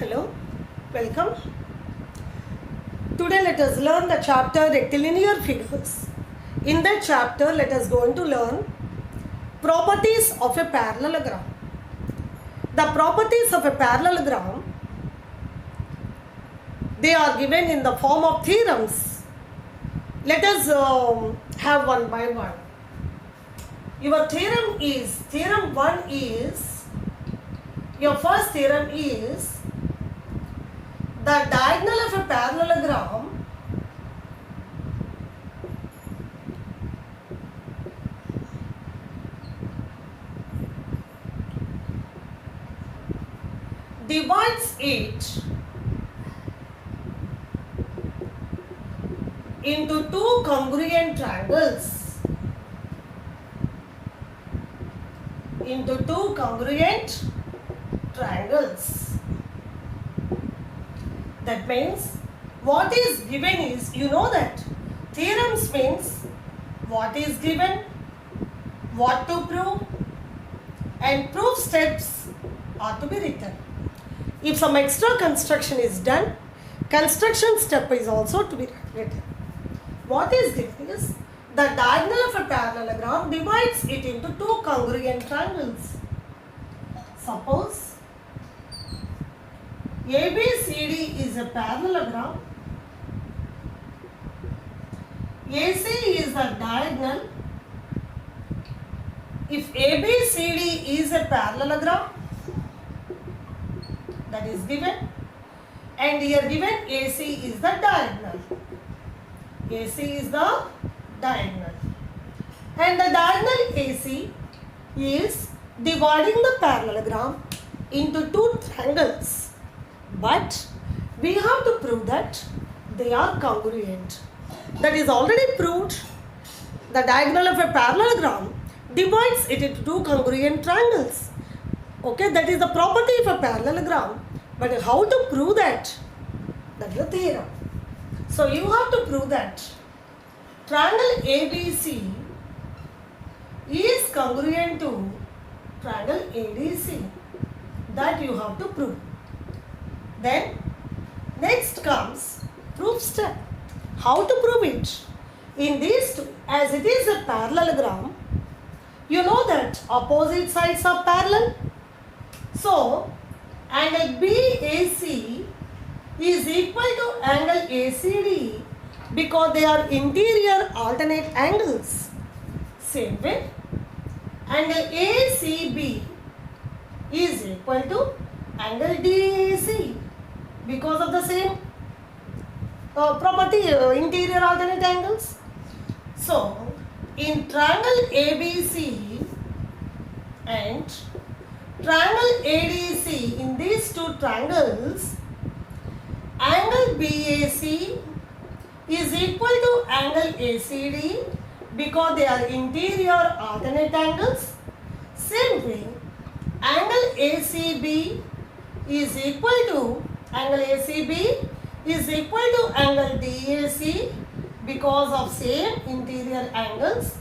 Hello, welcome. Today let us learn the chapter rectilinear figures. In that chapter, let us going to learn properties of a parallelogram. The properties of a parallelogram, they are given in the form of theorems. Let us have one by one. Your theorem 1 is, your first theorem is, the diagonal of a parallelogram divides it into two congruent triangles. That means what is given is, you know that theorems means what is given, what to prove, and proof steps are to be written. If some extra construction is done, construction step is also to be written. What is given is the diagonal of a parallelogram divides it into two congruent triangles. Suppose ABCD is a parallelogram, AC is a diagonal. If ABCD is a parallelogram, that is given, and here given AC is the diagonal. AC is the diagonal, and the diagonal AC is dividing the parallelogram into two triangles. But we have to prove that they are congruent. That is already proved. The diagonal of a parallelogram divides it into two congruent triangles. Okay, that is the property of a parallelogram. But how to prove that? That is the theorem. So you have to prove that triangle ABC is congruent to triangle ADC. That you have to prove. Then next comes proof step. How to prove it? In these two, as it is a parallelogram, you know that opposite sides are parallel. So angle BAC is equal to angle ACD because they are interior alternate angles. Same way, angle ACB is equal to angle DAC because of the same property, interior alternate angles. So in triangle ABC and triangle ADC, in these two triangles, angle BAC is equal to angle ACD because they are interior alternate angles. Same way, angle ACB is equal to angle DAC because of same interior angles,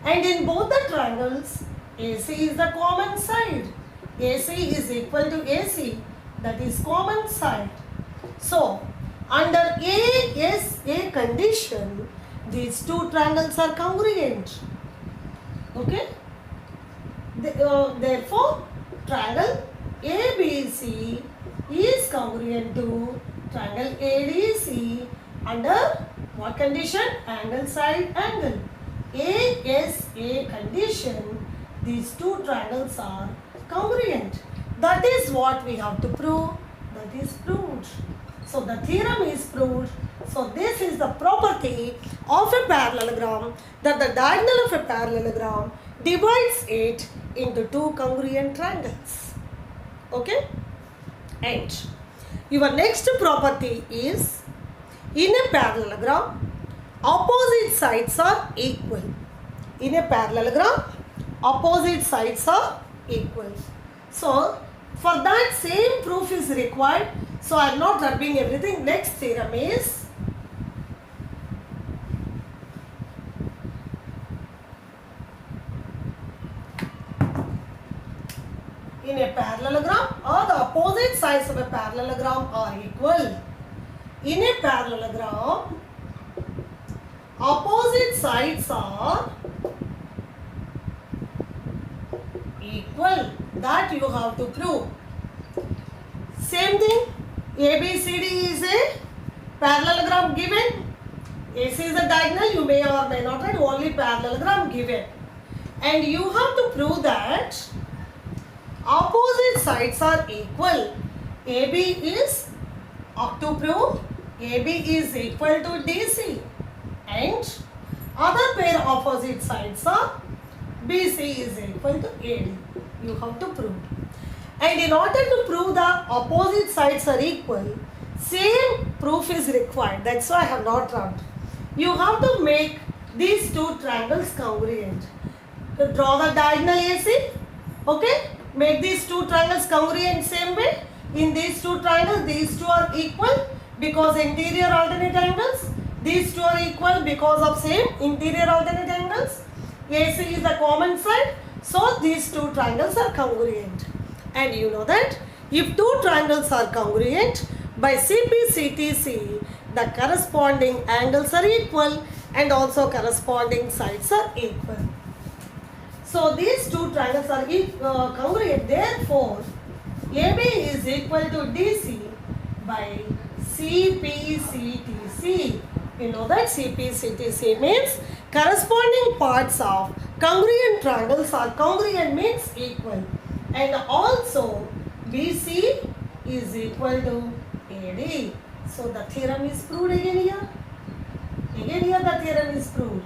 and in both the triangles AC is the common side. AC is equal to AC, that is common side. So under ASA condition, these two triangles are congruent. Okay. Therefore triangle ABC is congruent to triangle ADC under what condition? Angle side angle. ASA condition, these two triangles are congruent. That is what we have to prove. That is proved. So the theorem is proved. So this is the property of a parallelogram, that the diagonal of a parallelogram divides it into two congruent triangles. Okay? And your next property is, in a parallelogram, opposite sides are equal. In a parallelogram, opposite sides are equal. So for that same proof is required. So I am not rubbing everything. Next theorem is, in a parallelogram or the opposite sides of a parallelogram are equal. In a parallelogram, opposite sides are equal. That you have to prove. Same thing, ABCD is a parallelogram given. AC is a diagonal, you may or may not write, only parallelogram given. And you have to prove that opposite sides are equal. AB is, up to prove, AB is equal to DC. And other pair opposite sides are BC is equal to AD. You have to prove. And in order to prove the opposite sides are equal, same proof is required. That's why I have not drawn. You have to make these two triangles congruent. To draw the diagonal AC, okay? Make these two triangles congruent same way. In these two triangles, these two are equal because interior alternate angles. These two are equal because of same interior alternate angles. AC is the common side, so these two triangles are congruent. And you know that if two triangles are congruent, by CP/CTC, the corresponding angles are equal and also corresponding sides are equal. So these two triangles are congruent. Therefore, AB is equal to DC by CP/CTC. You know that CP/CTC means corresponding parts of congruent triangles are congruent means equal. And also BC is equal to AD. So the theorem is proved again here. Again here the theorem is proved.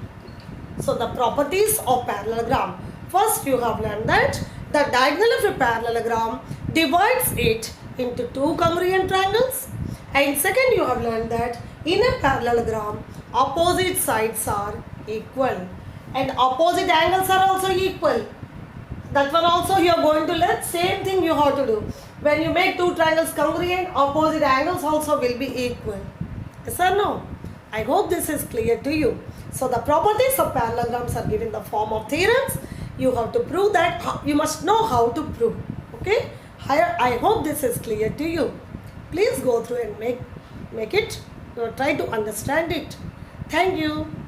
So the properties of parallelogram. First you have learned that the diagonal of a parallelogram divides it into two congruent triangles. And second you have learned that in a parallelogram opposite sides are equal. And opposite angles are also equal. That one also you are going to learn. Same thing you have to do. When you make two triangles congruent, opposite angles also will be equal. Yes or no? I hope this is clear to you. So the properties of parallelograms are given in the form of theorems. You have to prove that. You must know how to prove. Okay? I hope this is clear to you. Please go through and make it. Try to understand it. Thank you.